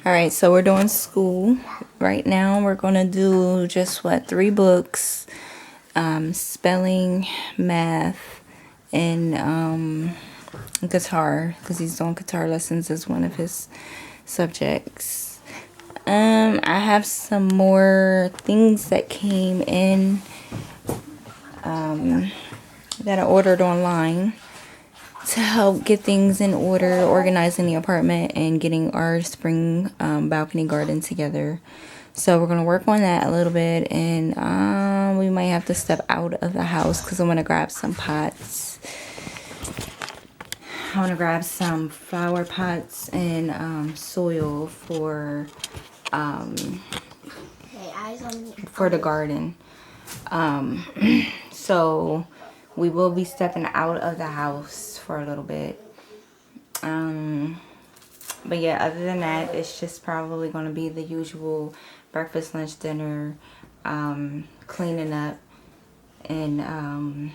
All right, so we're doing school right now. We're gonna do just 3 books: spelling, math, and guitar, because he's doing guitar lessons as one of his subjects. I have some more things that came in that I ordered online to help get things in order, organizing the apartment, and getting our spring balcony garden together. So we're going to work on that a little bit, and we might have to step out of the house because I'm going to grab some pots. I want to grab some flower pots and soil for the garden. So we will be stepping out of the house for a little bit. But yeah, other than that, it's just probably going to be the usual breakfast, lunch, dinner, cleaning up, and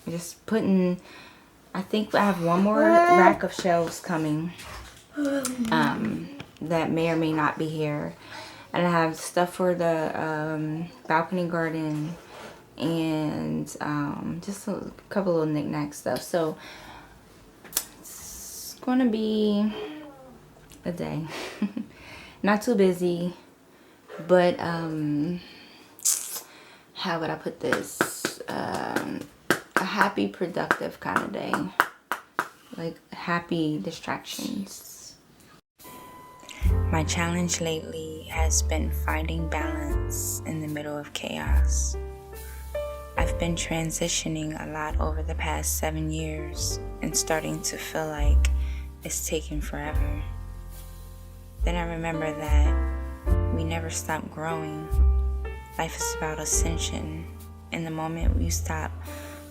just putting, I think I have one more rack of shelves coming that may or may not be here. And I have stuff for the balcony garden and just a couple little knick-knack stuff. So it's gonna be a day. Not too busy, but how would I put this? A happy, productive kind of day. Like happy distractions. My challenge lately has been finding balance in the middle of chaos. I've been transitioning a lot over the past 7 years and starting to feel like it's taken forever. Then I remember that we never stop growing. Life is about ascension, and the moment you stop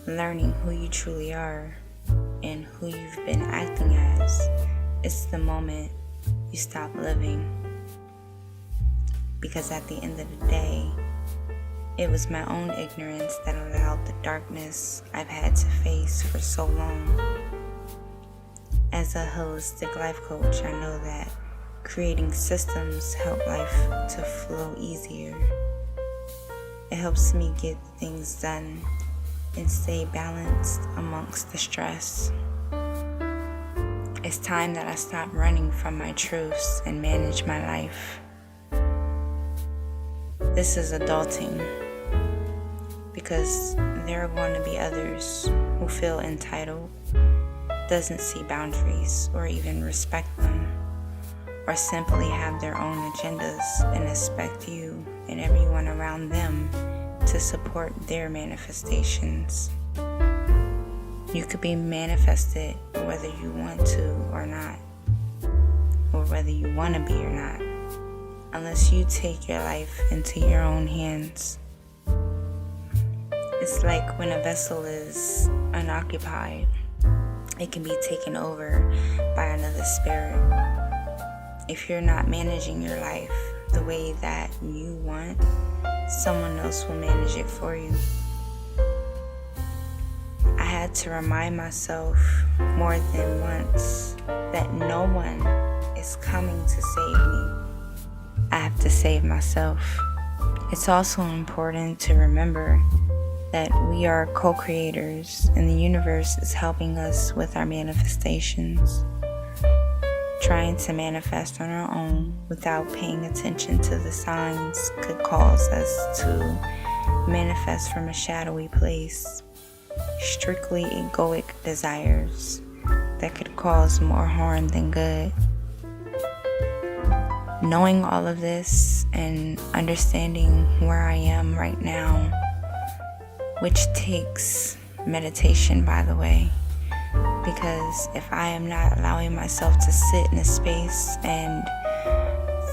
learning who you truly are and who you've been acting as, it's the moment you stop living. Because at the end of the day, it was my own ignorance that allowed the darkness I've had to face for so long. As a holistic life coach, I know that creating systems help life to flow easier. It helps me get things done and stay balanced amongst the stress. It's time that I stop running from my truths and manage my life. This is adulting because there are going to be others who feel entitled, doesn't see boundaries or even respect them, or simply have their own agendas and expect you and everyone around them to support their manifestations. You could be manifested whether you want to or not, or whether you want to be or not, unless you take your life into your own hands. It's like when a vessel is unoccupied, it can be taken over by another spirit. If you're not managing your life the way that you want, someone else will manage it for you. I had to remind myself more than once that no one is coming to save me. I have to save myself. It's also important to remember that we are co-creators and the universe is helping us with our manifestations. Trying to manifest on our own without paying attention to the signs could cause us to manifest from a shadowy place. Strictly egoic desires that could cause more harm than good. Knowing all of this and understanding where I am right now, which takes meditation, by the way, because if I am not allowing myself to sit in a space and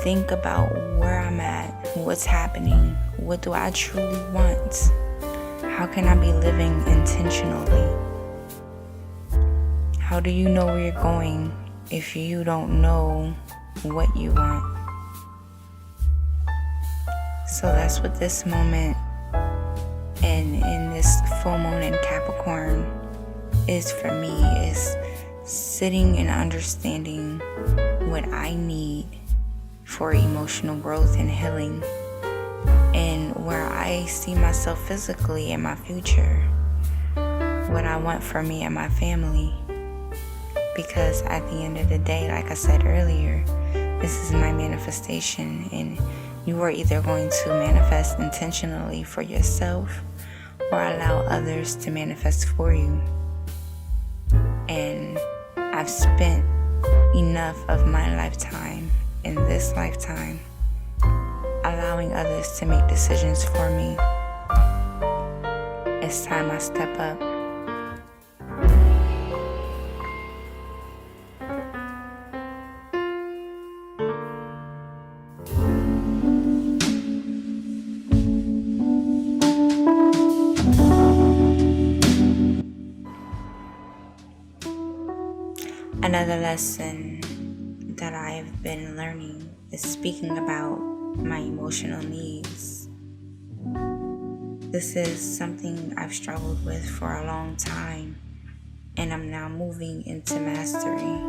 think about where I'm at, what's happening, what do I truly want, how can I be living intentionally? How do you know where you're going if you don't know what you want? So that's what this moment and in this full moon in Capricorn is for me, is sitting and understanding what I need for emotional growth and healing, and where I see myself physically in my future, what I want for me and my family. Because at the end of the day, like I said earlier, this is my manifestation, and you are either going to manifest intentionally for yourself or allow others to manifest for you. And I've spent enough of my lifetime in this lifetime allowing others to make decisions for me. It's time I step up. Another lesson that I've been learning is speaking about my emotional needs. This is something I've struggled with for a long time, and I'm now moving into mastery.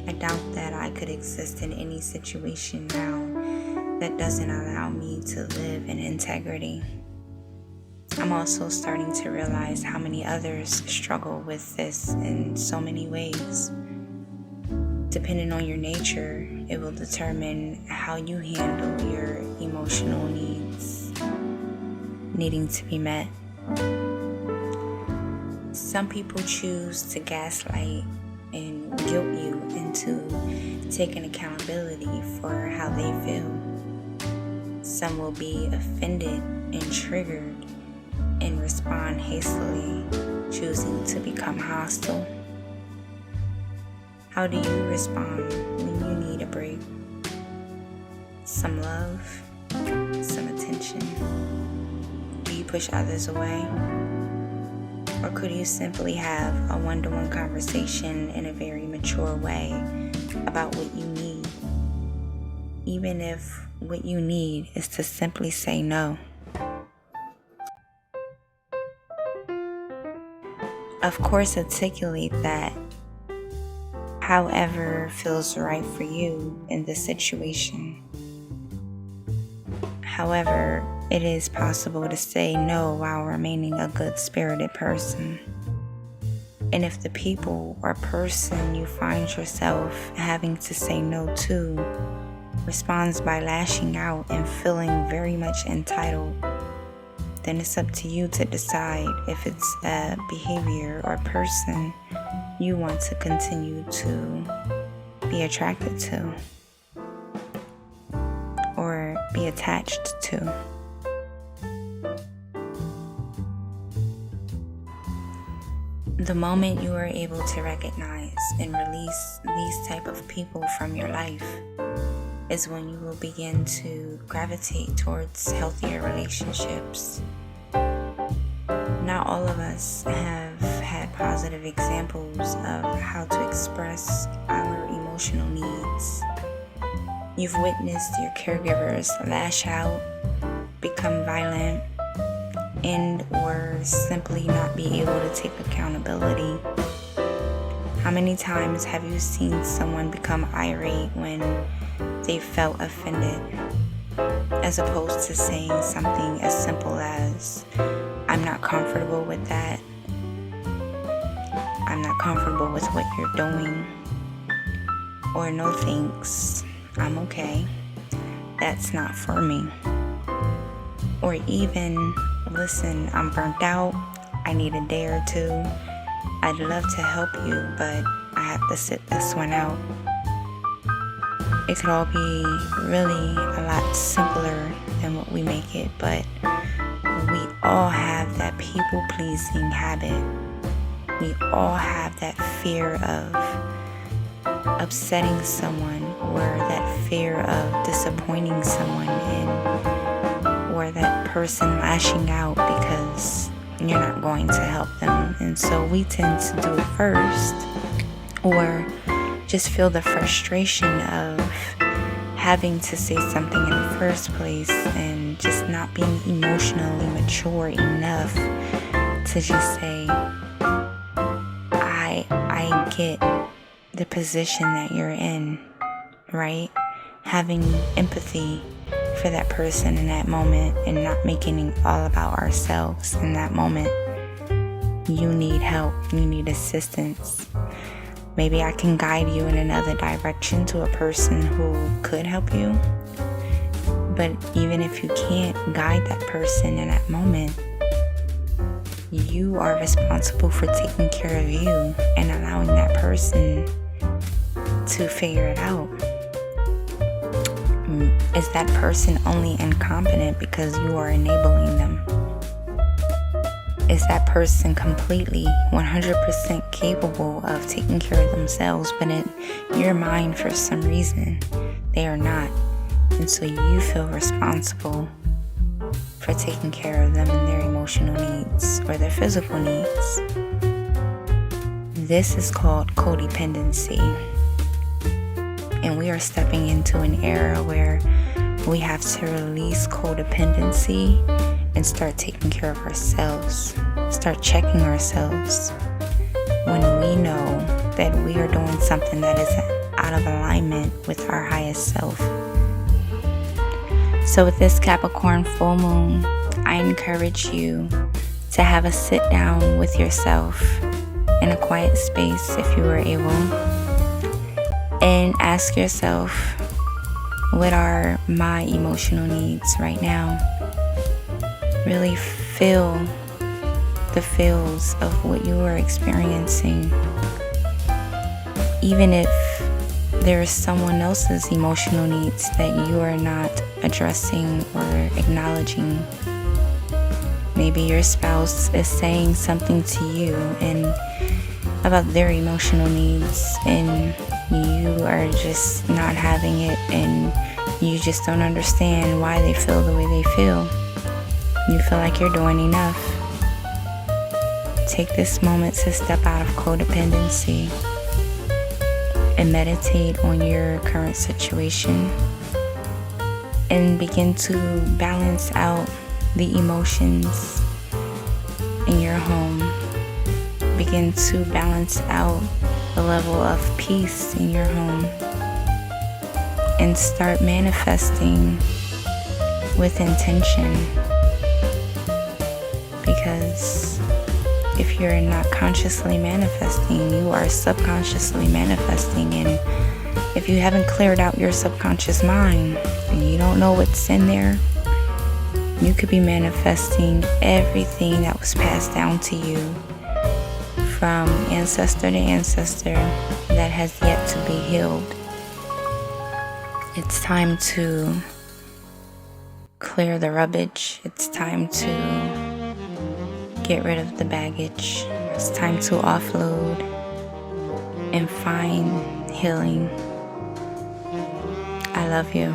I doubt that I could exist in any situation now that doesn't allow me to live in integrity. I'm also starting to realize how many others struggle with this in so many ways. Depending on your nature, it will determine how you handle your emotional needs needing to be met. Some people choose to gaslight and guilt you into taking accountability for how they feel. Some will be offended and triggered and respond hastily, choosing to become hostile. How do you respond when you need a break? Some love, some attention. Do you push others away? Or could you simply have a one-to-one conversation in a very mature way about what you need, even if what you need is to simply say no? Of course, articulate that however feels right for you in this situation. However, it is possible to say no while remaining a good-spirited person. And if the people or person you find yourself having to say no to responds by lashing out and feeling very much entitled, then it's up to you to decide if it's a behavior or person you want to continue to be attracted to or be attached to. The moment you are able to recognize and release these type of people from your life is when you will begin to gravitate towards healthier relationships. Not all of us have had positive examples of how to express our emotional needs. You've witnessed your caregivers lash out, become violent, and or simply not be able to take accountability. How many times have you seen someone become irate when they felt offended, as opposed to saying something as simple as, "I'm not comfortable with that. I'm not comfortable with what you're doing," or "No thanks, I'm okay. That's not for me." Or even, "Listen, I'm burnt out. I need a day or two. I'd love to help you, but I have to sit this one out." It could all be really a lot simpler than what we make it, but we all have that people-pleasing habit. We all have that fear of upsetting someone, or that fear of disappointing someone, or that person lashing out because you're not going to help them. And so we tend to do it first, or just feel the frustration of having to say something in the first place and just not being emotionally mature enough to just say, I get the position that you're in, right? Having empathy for that person in that moment and not making it all about ourselves in that moment. You need help. You need assistance. Maybe I can guide you in another direction to a person who could help you. But even if you can't guide that person in that moment, you are responsible for taking care of you and allowing that person to figure it out. Is that person only incompetent because you are enabling them? Is that person completely 100% capable of taking care of themselves, but in your mind, for some reason, they are not? And so you feel responsible for taking care of them and their emotional needs or their physical needs. This is called codependency. And we are stepping into an era where we have to release codependency and start taking care of ourselves. Start checking ourselves when we know that we are doing something that is out of alignment with our highest self. So with this Capricorn full moon, I encourage you to have a sit down with yourself in a quiet space if you are able, and ask yourself, what are my emotional needs right now? Really feel the feels of what you are experiencing. Even if there is someone else's emotional needs that you are not addressing or acknowledging. Maybe your spouse is saying something to you and about their emotional needs, and you are just not having it, and you just don't understand why they feel the way they feel. You feel like you're doing enough. Take this moment to step out of codependency and meditate on your current situation and begin to balance out the emotions in your home. Begin to balance out the level of peace in your home and start manifesting with intention. Because if you're not consciously manifesting, you are subconsciously manifesting. And if you haven't cleared out your subconscious mind and you don't know what's in there, you could be manifesting everything that was passed down to you from ancestor to ancestor that has yet to be healed. It's time to clear the rubbish. It's time to get rid of the baggage. It's time to offload and find healing. I love you.